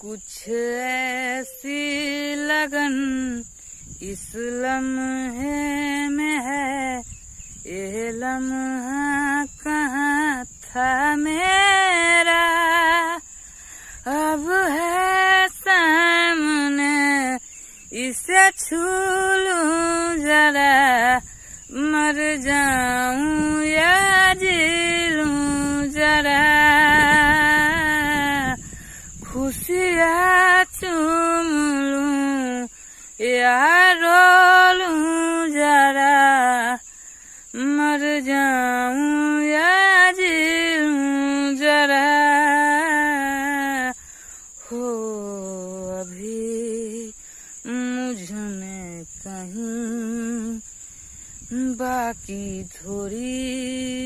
कुछ ऐसी लगन इस लम्हे में है, ये लम्हा कहाँ था मेरा, अब है सामने इसे छू लूं जरा, मर जाऊं या जी लूं जरा, खुशियाँ चूम लूं या रो लूं जरा, मर जाऊं या जी लूं जरा। हो अभी मुझ में कहीं बाकी थोड़ी